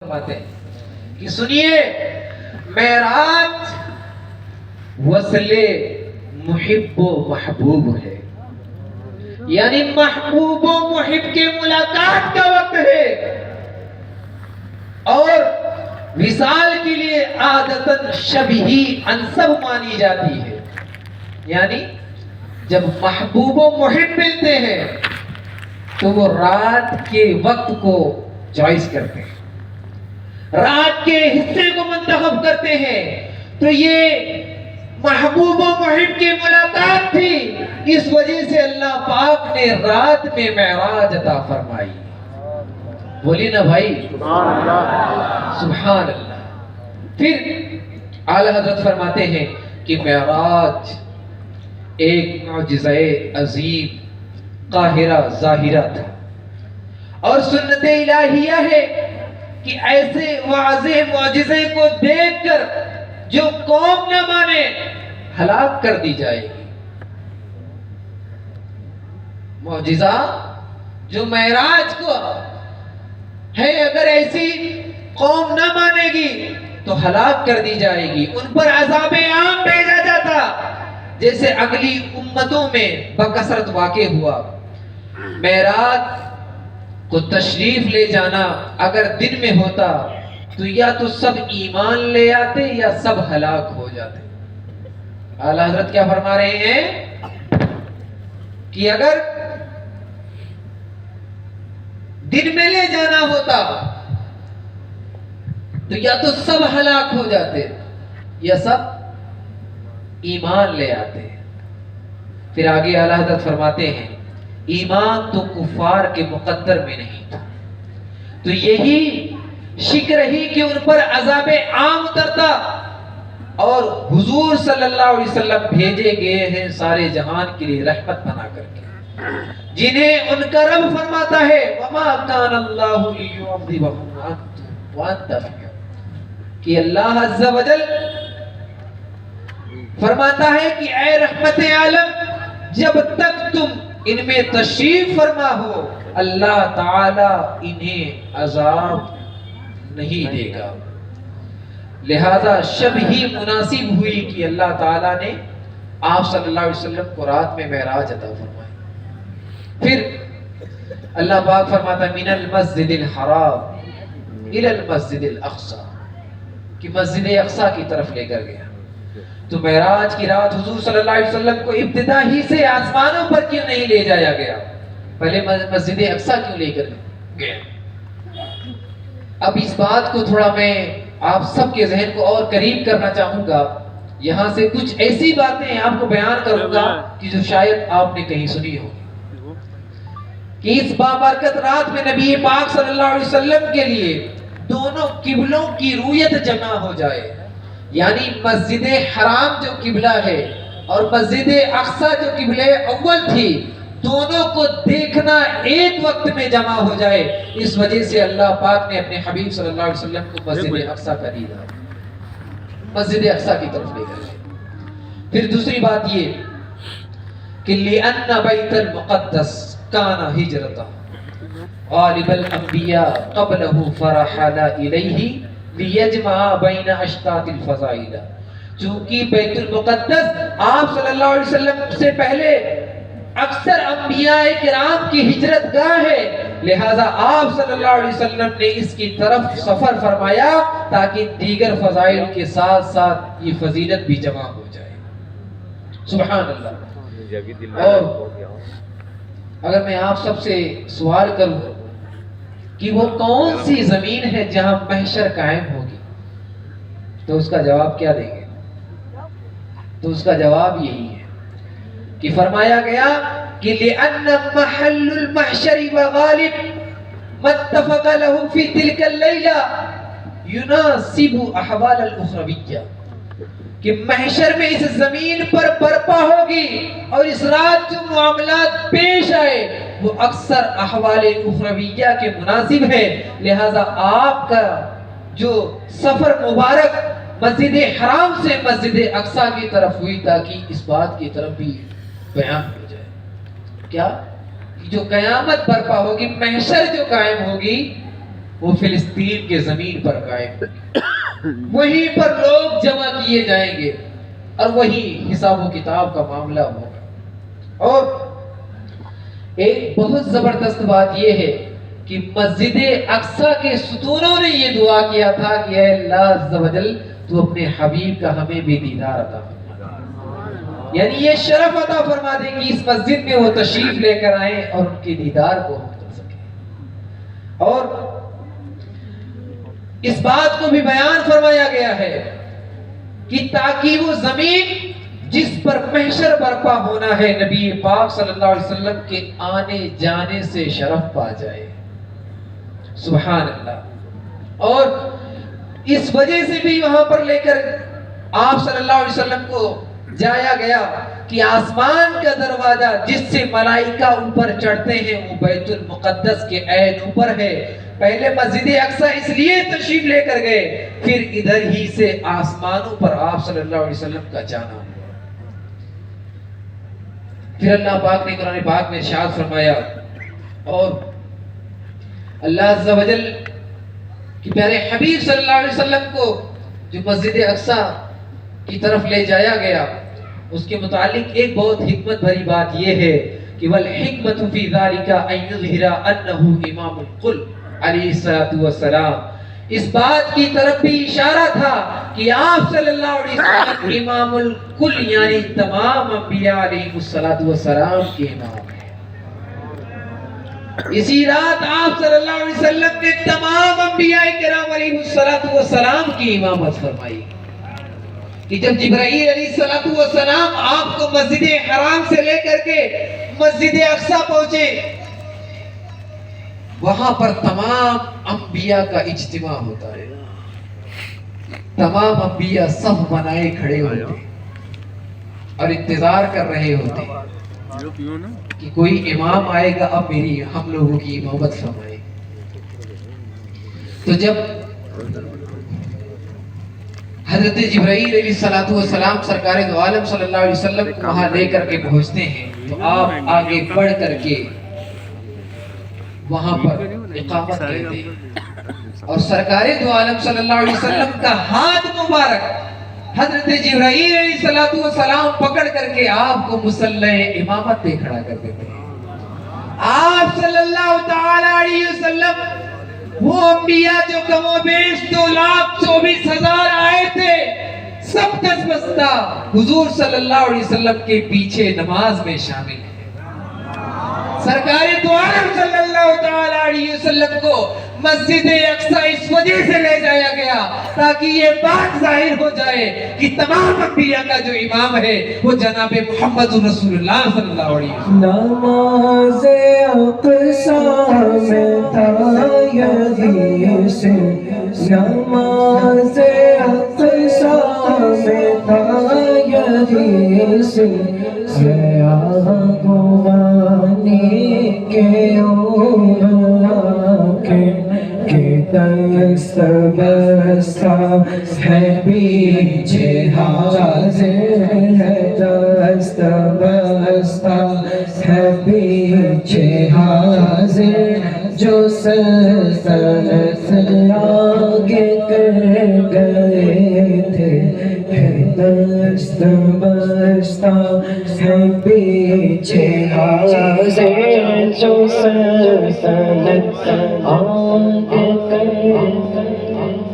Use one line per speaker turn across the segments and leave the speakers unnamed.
فرماتے ہیں کہ سنیے، معراج وصل محب و محبوب ہے، یعنی محبوب و محب کے ملاقات کا وقت ہے، اور وصال کے لیے عادتاً شب ہی انصب مانی جاتی ہے، یعنی جب محبوب و محب ملتے ہیں تو وہ رات کے وقت کو چوائس کرتے ہیں، رات کے حصے کو منتخب کرتے ہیں۔ تو یہ محبوب و محب کی ملاقات تھی، اس وجہ سے اللہ پاک نے رات میں معراج عطا فرمائی۔ بولی نا بھائی سبحان اللہ۔ پھر اعلی حضرت فرماتے ہیں کہ معراج ایک معجزہ عظیم قاہرہ ظاہرہ تھا، اور سنت الہیہ ہے کہ ایسے واضح معجزے کو دیکھ کر جو قوم نہ مانے ہلاک کر دی جائے گی۔ معجزہ جو معراج کو ہے، اگر ایسی قوم نہ مانے گی تو ہلاک کر دی جائے گی، ان پر عذاب عام بھیجا جاتا، جیسے اگلی امتوں میں بکثرت واقع ہوا۔ معراج کو تشریف لے جانا اگر دن میں ہوتا تو یا تو سب ایمان لے آتے یا سب ہلاک ہو جاتے۔ اعلیٰ حضرت کیا فرما رہے ہیں کہ اگر دن میں لے جانا ہوتا تو یا تو سب ہلاک ہو جاتے یا سب ایمان لے آتے۔ پھر آگے اعلیٰ حضرت فرماتے ہیں ایمان تو کفار کے مقدر میں نہیں تھا، تو یہی شکر ہی کہ ان پر عذاب عام اترتا، اور حضور صلی اللہ علیہ وسلم بھیجے گئے ہیں سارے جہان کے لیے رحمت بنا کر کے، جنہیں ان کا رب فرماتا ہے وَمَا كَانَ اللَّهُ لِيُعَذِّبَهُمْ وَأَنْتَ فِيهِمْ، کہ اللہ عز و جل فرماتا ہے کہ اے رحمت عالم، جب تک تم ان میں تشریف فرما ہو اللہ تعالی انہیں عذاب نہیں دے گا۔ لہذا شب ہی مناسب ہوئی کہ اللہ تعالیٰ نے آپ صلی اللہ علیہ وسلم کو رات میں معراج عطا فرمائی۔ پھر اللہ پاک فرماتا من المسجد الحرام الى المسجد الاقصی، کہ مسجد اقصی کی طرف لے کر گیا۔ تو معراج کی رات حضور صلی اللہ علیہ وسلم کو ابتدا ہی سے آسمانوں پر کیوں نہیں لے جایا گیا، پہلے مسجد اقصی کیوں لے کر گیا؟ اب اس بات کو تھوڑا میں آپ سب کے ذہن کو اور قریب کرنا چاہوں گا، یہاں سے کچھ ایسی باتیں آپ کو بیان کروں گا کہ جو شاید آپ نے کہیں سنی ہوگی، کہ اس بابرکت رات میں نبی پاک صلی اللہ علیہ وسلم کے لیے دونوں قبلوں کی رویت جمع ہو جائے، یعنی مسجد حرام جو قبلہ ہے اور مسجد اقصی جو قبلہ اول تھی، دونوں کو دیکھنا ایک وقت میں جمع ہو جائے، اس وجہ سے اللہ پاک نے اپنے حبیب صلی اللہ علیہ وسلم کو مسجد اقصی کا دیدہ، مسجد اقصی کی طرف لے گئے۔ پھر دوسری بات یہ کہ لِأَنَّ بَيْتَ الْمُقَدَّسِ كَانَ هِجْرَتًا غالب الانبیاء قبلہ فرحل الیہ لیجمع بین اشتات الفضائل، چونکہ بیت المقدس آپ صلی اللہ علیہ وسلم سے پہلے اکثر انبیاء کرام کی ہجرت گاہ ہے، لہذا آپ صلی اللہ علیہ وسلم نے اس کی طرف سفر فرمایا تاکہ دیگر فضائل کے ساتھ ساتھ یہ فضیلت بھی جمع ہو جائے۔ سبحان اللہ۔ اور اگر میں آپ سب سے سوال کروں کہ وہ کون سی زمین ہے جہاں محشر قائم ہوگی، تو اس کا جواب کیا دیں گے؟ تو اس کا جواب یہی ہے کہ فرمایا گیا کہ لِأَنَّ مَحَلُّ الْمَحْشَرِ وَغَالِبْ مَتَّفَقَ لَهُ فِي تِلْكَ اللَّيْلَةِ يُنَاسِبُ أَحْوَالَ الْأُخْرَوِيَّةِ، کہ محشر میں اس زمین پر برپا ہوگی، اور اس رات جو معاملات پیش آئے وہ اکثر احوال اخرویہ کے مناسب ہے، لہذا آپ کا جو سفر مبارک مسجد حرام سے مسجد اقصی کی طرف ہوئی تاکہ اس بات کی طرف بھی بیان ہو جائے کیا جو قیامت برپا ہوگی، محشر جو قائم ہوگی، وہ فلسطین کے زمین پر قائم ہوگی، وہیں پر لوگ جمع کیے جائیں گے اور وہی حساب و کتاب کا معاملہ ہوگا۔ اور ایک بہت زبردست بات یہ ہے کہ مسجد اقصیٰ کے ستونوں نے یہ دعا کیا تھا کہ اے اللہ عز و جل تو اپنے حبیب کا ہمیں بھی دیدار عطا فرما، یعنی یہ شرف عطا فرما دے کہ اس مسجد میں وہ تشریف لے کر آئیں اور ان کے دیدار کو ہم کر سکیں۔ اور اس بات کو بھی بیان فرمایا گیا ہے کہ تاکہ وہ زمین جس پر محشر برپا ہونا ہے نبی پاک صلی اللہ علیہ وسلم کے آنے جانے سے شرف پا جائے، سبحان اللہ۔ اور اس وجہ سے بھی وہاں پر لے کر آپ صلی اللہ علیہ وسلم کو جایا گیا کہ آسمان کا دروازہ جس سے ملائکہ اوپر چڑھتے ہیں وہ بیت المقدس کے عین اوپر ہے۔ پہلے مسجد اقصیٰ اس لیے تشریف لے کر گئے، پھر ادھر ہی سے آسمانوں پر آپ صلی اللہ علیہ وسلم کا جانا ہوا۔ پھر اللہ پاک نے قرآن پاک میں ارشاد فرمایا، اور اللہ عز و جل کہ پیارے حبیب صلی اللہ علیہ وسلم کو جو مسجد اقصیٰ کی طرف لے جایا گیا، اس کے متعلق ایک بہت حکمت بھری بات یہ ہے کہ والحکمت فی ذالک ان یظہر انہ امام الکل علیہ الصلوۃ والسلام، اس بات کی طرف بھی اشارہ تھا کہ آپ صلی اللہ علیہ وسلم امام الکل یعنی تمام انبیاء علیہ الصلوۃ والسلام کے امام ہیں۔ اسی رات آپ صلی اللہ علیہ وسلم نے تمام انبیاء کرام علیہ الصلوۃ والسلام کی امامت فرمائی کہ جب جبرائیل علیہ الصلوۃ والسلام آپ کو مسجد حرام سے لے کر کے مسجد اقصیٰ پہنچے، وہاں پر تمام انبیاء کا اجتماع ہوتا ہے، تمام انبیاء صف بنائے کھڑے ہوتے اور انتظار کر رہے ہوتے کہ کوئی امام آئے گا اب میری ہم لوگوں کی امامت فرمائے۔ تو جب حضرت جبرائیل علیہ الصلوۃ والسلام سرکار دو عالم صلی اللہ علیہ وسلم کو وہاں لے کر کے پہنچتے ہیں تو آپ آگے بڑھ کر کے وہاں پر اقامت کہتے ہیں، اور سرکار دو عالم صلی اللہ علیہ وسلم کا ہاتھ مبارک حضرت جبرائیل علیہ الصلوۃ والسلام پکڑ کر کے آپ کو مصلی امامت پہ کھڑا کر دیتے ہیں۔ آپ صلی اللہ تعالی علیہ وسلم وہ انبیاء جو کم و بیش 2,24,000 آئے تھے، سب دستبستہ حضور صلی اللہ علیہ وسلم کے پیچھے نماز میں شامل ہیں۔ سرکار دو عالم صلی اللہ تعالی علیہ وسلم کو مسجد اقصیٰ اس وجہ سے لے جایا گیا تاکہ یہ بات ظاہر ہو جائے کہ تمام انبیاء کا جو امام ہے وہ جناب محمد رسول اللہ صلی اللہ علیہ وسلم۔
نماز اقصیٰ میں تھا یہی سے، نماز اقصیٰ میں تھا یہی سے، دست بستہ ہے پیچھے حاضر ہے، دست بستہ ہے پیچھے حاضر، جو سلطنت آگے کر گئے تھے، دست بستہ ہے پیچھے حاضر، جو سلطنت آگے کر گئے۔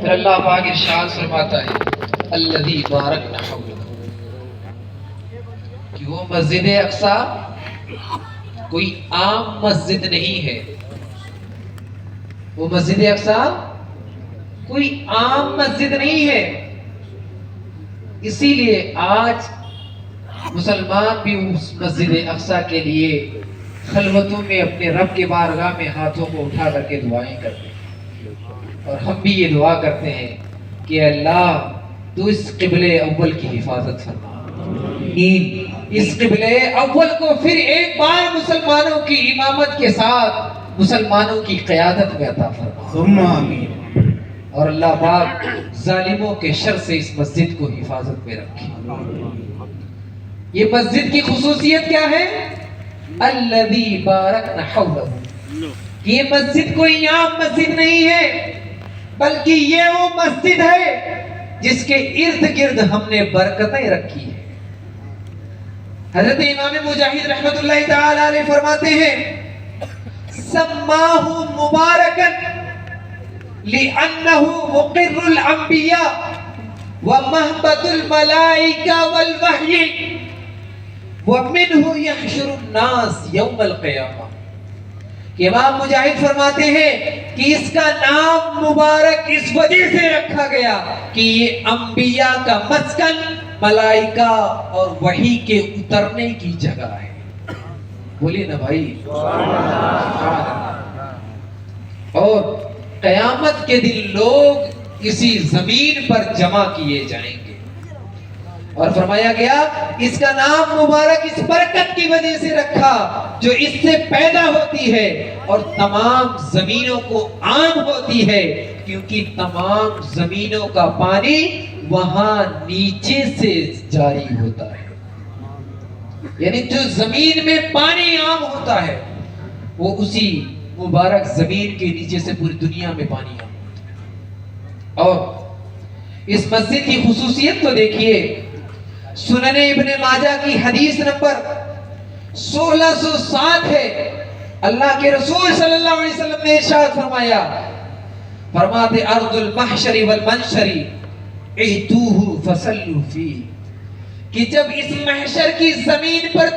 پھر اللہ پاک ارشاد فرماتا ہے الذی بارکنا حولہ، کہ وہ مسجد اقصیٰ کوئی عام مسجد نہیں ہے، وہ مسجد اقصیٰ کوئی عام مسجد نہیں ہے، اسی لیے آج مسلمان بھی اس مسجد اقصیٰ کے لیے خلوتوں میں اپنے رب کے بارگاہ میں ہاتھوں کو اٹھا کر کے دعائیں کرتے ہیں، اور ہم بھی یہ دعا کرتے ہیں کہ اللہ تو اس قبل اول کی حفاظت فرما، اس قبل اول کو پھر ایک بار مسلمانوں کی امامت کے ساتھ مسلمانوں کی قیادت میں عطا فرما، اور اللہ پاک ظالموں کے شر سے اس مسجد کو حفاظت میں رکھے۔ یہ مسجد کی خصوصیت کیا ہے؟ الذی بارکنا حولہ، کہ یہ مسجد کوئی عام مسجد نہیں ہے، بلکہ یہ وہ مسجد ہے جس کے ارد گرد ہم نے برکتیں رکھی ہیں۔ حضرت امام مجاہد رحمت اللہ تعالی علیہ فرماتے ہیں سماہ مبارکن لأنہ مقر الانبیاء ومہبت الملائکہ والوحی ومنہ یحشر الناس یوم القیامہ۔ کہ امام مجاہد فرماتے ہیں کہ اس کا نام مبارک اس وجہ سے رکھا گیا کہ یہ انبیاء کا مسکن، ملائکہ اور وحی کے اترنے کی جگہ ہے۔ بولیے نا بھائی اور قیامت کے دن لوگ اسی زمین پر جمع کیے جائیں گے، اور فرمایا گیا اس کا نام مبارک اس برکت کی وجہ سے رکھا جو اس سے پیدا ہوتی ہے اور تمام زمینوں کو عام ہوتی ہے، کیونکہ تمام زمینوں کا پانی وہاں نیچے سے جاری ہوتا ہے۔ یعنی جو زمین میں پانی عام ہوتا ہے وہ اسی مبارک زمین کے نیچے سے پوری دنیا میں پانی عام ہوتا ہے۔ اور اس مسجد کی خصوصیت تو دیکھیے، سنن ابن ماجہ کی حدیث نمبر 1607 ہے۔ اللہ کے رسول صلی اللہ علیہ وسلم نے ارشاد فرمایا، فرماتے ارض المحشر والمنشر اہدوہ فصلوا فیہ، کہ جب اس محشر کی زمین پر